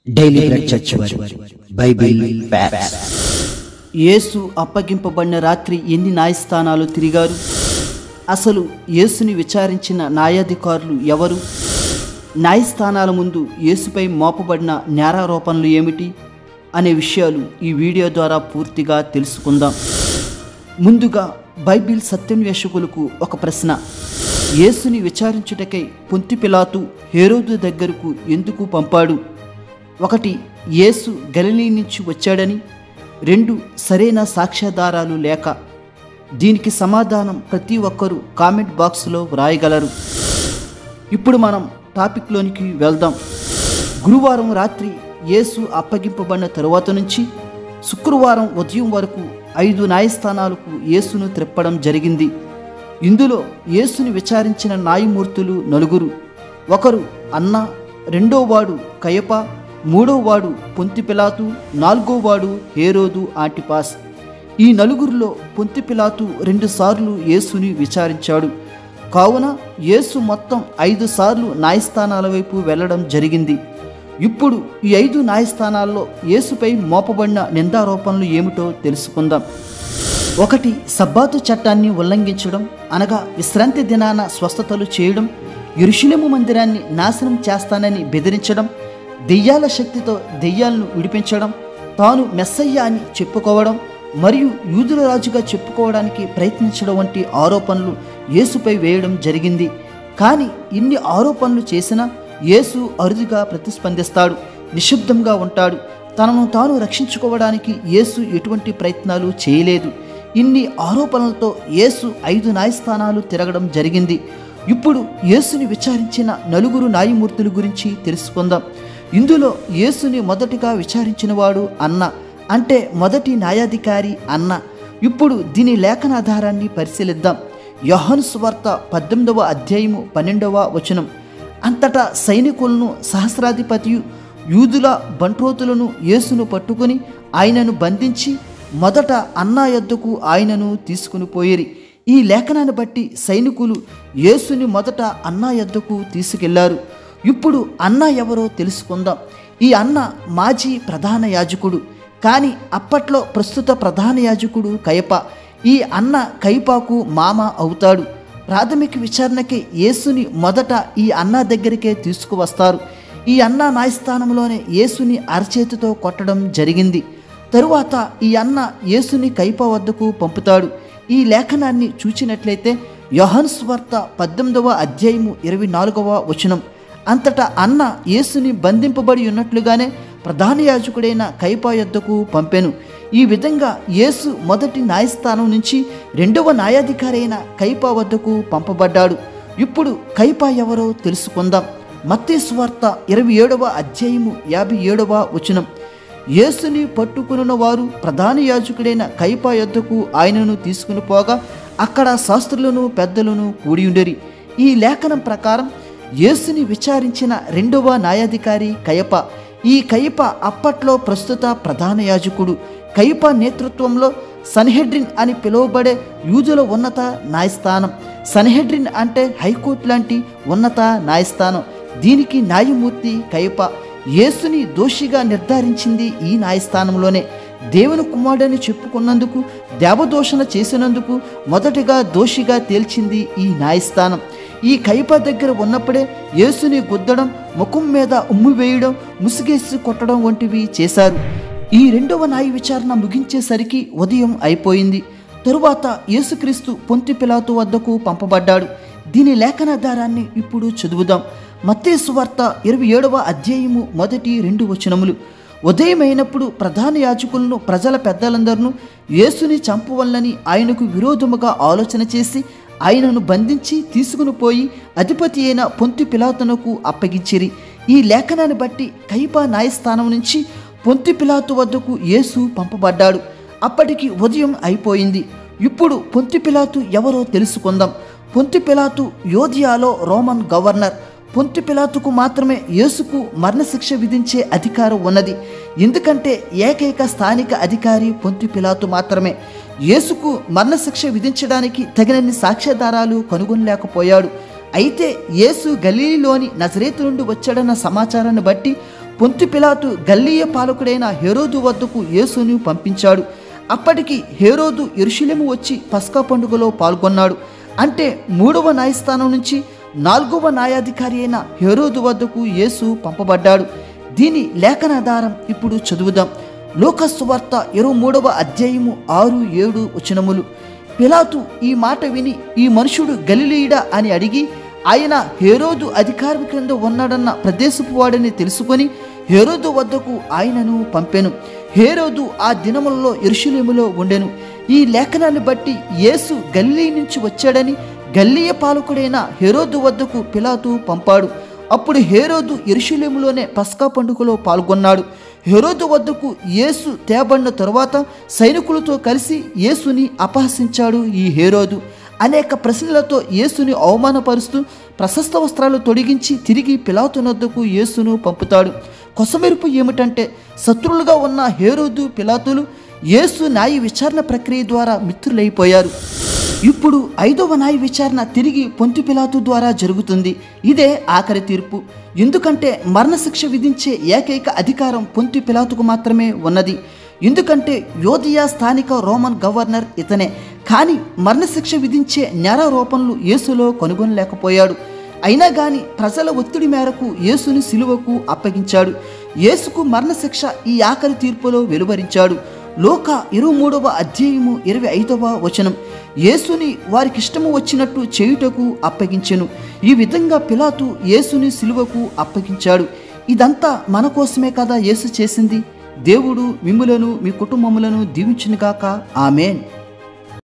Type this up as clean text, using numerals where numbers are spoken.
Daily bread church వారి Bible facts. యేసు అప్పగింపబడిన రాత్రి ఎన్ని న్యాయస్థానాలు తిరిగారు? అసలు యేసుని విచారించిన న్యాయాధికారులు ఎవరు? న్యాయస్థానాల ముందు యేసుపై మోపబడిన నేరారోపణలు ఏమిటి అనే విషయాలు ఈ వీడియో ద్వారా పూర్తిగా తెలుసుకుందాం. ముందుగా బైబిల్ సత్యాన్వేషకులకు ఒక ప్రశ్న. యేసుని విచారించుటకై పొంతి పిలాతు హేరోదు దగ్గరకు ఎందుకు పంపాడు? 1. యేసు గలిలీ నుంచి వచ్చాడని. 2. సరైన సాక్ష్యాధారాలు లేక. దీనికి సమాధానం ప్రతి ఒక్కరూ కామెంట్ బాక్స్లో వ్రాయగలరు. ఇప్పుడు మనం టాపిక్లోనికి వెళ్దాం. గురువారం రాత్రి యేసు అప్పగింపబడిన తరువాత నుంచి శుక్రవారం ఉదయం వరకు 5 న్యాయస్థానాలకు యేసును త్రిప్పడం జరిగింది. ఇందులో యేసుని విచారించిన న్యాయమూర్తులు 4. ఒకరు అన్న, రెండోవాడు కయప, మూడోవాడు పొంతి పిలాతు, నాలుగోవాడు హేరోదు ఆంటిపాస్. ఈ 4లో పొంతి పిలాతు 2 సార్లు యేసుని విచారించాడు. కావున యేసు మొత్తం 5 సార్లు న్యాయస్థానాల వైపు వెళ్ళడం జరిగింది. ఇప్పుడు ఈ 5 న్యాయస్థానాల్లో యేసుపై మోపబడిన నిందారోపణలు ఏమిటో తెలుసుకుందాం. 1. సబ్బాతు చట్టాన్ని ఉల్లంఘించడం, అనగా విశ్రాంతి దినాన స్వస్థతలు చేయడం, యెరూషలేము మందిరాన్ని నాశనం చేస్తానని బెదిరించడం, దెయ్యాల శక్తితో దెయ్యాలను విడిపించడం, తాను మెస్సయ్య అని చెప్పుకోవడం మరియు యూదుల రాజుగా చెప్పుకోవడానికి ప్రయత్నించడం వంటి ఆరోపణలు యేసుపై వేయడం జరిగింది. కానీ ఇన్ని ఆరోపణలు చేసినా యేసు అరుదుగా ప్రతిస్పందిస్తాడు, నిశ్శబ్దంగా ఉంటాడు. తనను తాను రక్షించుకోవడానికి యేసు ఎటువంటి ప్రయత్నాలు చేయలేదు. ఇన్ని ఆరోపణలతో యేసు 5 న్యాయస్థానాలు తిరగడం జరిగింది. ఇప్పుడు యేసుని విచారించిన 4 న్యాయమూర్తుల గురించి తెలుసుకుందాం. ఇందులో యేసుని మొదటిగా విచారించిన వాడు అన్న, అంటే మొదటి న్యాయాధికారి అన్న. ఇప్పుడు దీని లేఖనాధారాన్ని పరిశీలిద్దాం. యోహాను సువార్త 18వ అధ్యాయము 12వ వచనం. అంతటా సైనికులను, సహస్రాధిపతియు యూదుల బంట్రోతులను యేసును పట్టుకుని ఆయనను బంధించి మొదట అన్నా యొద్దకు ఆయనను తీసుకుని పోయిరి. ఈ లేఖనాన్ని బట్టి సైనికులు యేసుని మొదట అన్నా యొద్దకు తీసుకెళ్లారు. ఇప్పుడు అన్న ఎవరో తెలుసుకుందాం. ఈ అన్న మాజీ ప్రధాన యాజకుడు, కానీ అప్పట్లో ప్రస్తుత ప్రధాన యాజకుడు కయప. ఈ అన్న కయపాకు మామ అవుతాడు. ప్రాథమిక విచారణకి యేసుని మొదట ఈ అన్న దగ్గరికే తీసుకువస్తారు. ఈ అన్న న్యాయస్థానంలోనే యేసుని అరచేతితో కొట్టడం జరిగింది. తరువాత ఈ అన్న యేసుని కయప వద్దకు పంపుతాడు. ఈ లేఖనాన్ని చూచినట్లయితే యోహాను సువార్త 18వ అధ్యాయము 24వ వచనం. అంతటా అన్న యేసుని బంధింపబడి ఉన్నట్లుగానే ప్రధాన యాజకుడైన కయప యొద్దకు పంపెను. ఈ విధంగా యేసు మొదటి న్యాయస్థానం నుంచి 2వ న్యాయాధికారి అయిన కయప వద్దకు పంపబడ్డాడు. ఇప్పుడు కయప ఎవరో తెలుసుకుందాం. మత్తయి సువార్త 27వ అధ్యాయము 57వ వచనం. యేసుని పట్టుకున్న వారు ప్రధాన యాజకుడైన కయప యొద్దకు ఆయనను తీసుకుని పోగా అక్కడ శాస్త్రులను పెద్దలను కూడి ఉండేరి. ఈ లేఖనం ప్రకారం యేసుని విచారించిన 2వ న్యాయాధికారి కయప. ఈ కయప అప్పట్లో ప్రస్తుత ప్రధాన యాజకుడు. కయప నేతృత్వంలో సన్హెడ్రిన్ అని పిలువబడే యూదుల ఉన్నత న్యాయస్థానం. సన్హెడ్రిన్ అంటే హైకోర్టు లాంటి ఉన్నత న్యాయస్థానం. దీనికి న్యాయమూర్తి కయప. యేసుని దోషిగా నిర్ధారించింది ఈ న్యాయస్థానంలోనే. దేవుని కుమారుడని చెప్పుకున్నందుకు, దేవదూషణ చేసినందుకు మొదటిగా దోషిగా తేల్చింది ఈ న్యాయస్థానం. ఈ కయప దగ్గర ఉన్నప్పుడే యేసుని గుద్దడం, ముఖం మీద ఉమ్ము వేయడం, ముసుగేసి కొట్టడం వంటివి చేశారు. ఈ 2వ న్యాయ విచారణ ముగించేసరికి ఉదయం అయిపోయింది. తరువాత యేసుక్రీస్తు పొంతి పిలాతు వద్దకు పంపబడ్డాడు. దీని లేఖనాధారాన్ని ఇప్పుడు చదువుదాం. మత్తయి సువార్త 27వ అధ్యాయము 1-2 వచనములు. ఉదయమైనప్పుడు ప్రధాన యాజకులను, ప్రజల పెద్దలందరూ యేసుని చంపవలనని ఆయనకు విరోధముగా ఆలోచన చేసి ఆయనను బంధించి తీసుకుని పోయి అధిపతి అయిన పొంతి పిలాతునకు అప్పగించిరి. ఈ లేఖనాన్ని బట్టి కయప న్యాయస్థానం నుంచి పొంతి పిలాతు వద్దకు యేసు పంపబడ్డాడు. అప్పటికి ఉదయం అయిపోయింది. ఇప్పుడు పొంతి పిలాతు ఎవరో తెలుసుకుందాం. పొంతి పిలాతు యోధియాలో రోమన్ గవర్నర్. పొంతి పిలాతుకు మాత్రమే యేసుకు మరణశిక్ష విధించే అధికారం ఉన్నది. ఎందుకంటే ఏకైక స్థానిక అధికారి పొంతి పిలాతు మాత్రమే. యేసుకు మరణశిక్ష విధించడానికి తగినన్ని సాక్ష్యాధారాలు కనుగొనలేకపోయాడు. అయితే యేసు గలిలీలోని నజరేతు నుండి వచ్చాడన్న సమాచారాన్ని బట్టి పొంతు పిలాతు గల్లీయ పాలకుడైన హేరోదు వద్దకు యేసును పంపించాడు. అప్పటికి హేరోదు యెరూషలేము వచ్చి పస్కా పండుగలో పాల్గొన్నాడు. అంటే 3వ న్యాయస్థానం నుంచి 4వ న్యాయాధికారి అయిన హేరోదు వద్దకు యేసు పంపబడ్డాడు. దీని లేఖనాధారం ఇప్పుడు చదువుదాం. లూకా సువార్త 23వ అధ్యాయము 6-7 వచనములు. పిలాతు ఈ మాట విని, ఈ మనుషుడు గలిలయుడా అని అడిగి, ఆయన హేరోదు అధికారం క్రింద ఉన్నాడన్న ప్రదేశపు వాడని తెలుసుకొని హేరోదు వద్దకు ఆయనను పంపెను. హేరోదు ఆ దినములలో యెరూషలేములో ఉండెను. ఈ లేఖనాన్ని బట్టి యేసు గలిలయ నుంచి వచ్చాడని గల్లీయ పాలకుడైన హేరోదు వద్దకు పిలాతు పంపాడు. అప్పుడు హేరోదు యెరూషలేములోనే పస్కా పండుగలో పాల్గొన్నాడు. హేరోదు వద్దకు యేసు తేబడిన తరువాత సైనికులతో కలిసి యేసుని అపహసించాడు. ఈ హేరోదు అనేక ప్రశ్నలతో యేసుని అవమానపరుస్తూ ప్రశస్త వస్త్రాలు తొడిగించి తిరిగి పిలాతు వద్దకు యేసును పంపుతాడు. కొసమెరుపు ఏమిటంటే, శత్రువులుగా ఉన్న హేరోదు, పిలాతులు యేసు న్యాయ విచారణ ప్రక్రియ ద్వారా మిత్రులైపోయారు. ఇప్పుడు 5వ న్యాయ విచారణ తిరిగి పొంతు పిలాతు ద్వారా జరుగుతుంది. ఇదే ఆఖరి తీర్పు. ఎందుకంటే మరణశిక్ష విధించే ఏకైక అధికారం పొంతు పిలాతుకు మాత్రమే ఉన్నది. ఎందుకంటే యోధియా స్థానిక రోమన్ గవర్నర్ ఇతనే. కానీ మరణశిక్ష విధించే నేరారోపణలు యేసులో కనుగొనలేకపోయాడు. అయినా కానీ ప్రజల ఒత్తిడి మేరకు యేసుని సిలువకు అప్పగించాడు. యేసుకు మరణశిక్ష ఈ ఆఖరి తీర్పులో వెలువరించాడు. లూకా 23వ అధ్యాయము 25వ వచనం. యేసుని వారికిష్టము వచ్చినట్టు చేయుటకు అప్పగించెను. ఈ విధంగా పిలాతు యేసుని సిలువకు అప్పగించాడు. ఇదంతా మన కోసమే కదా యేసు చేసింది. దేవుడు మిమ్ములను, మీ కుటుంబములను దీవించునుగాక. ఆమేన్.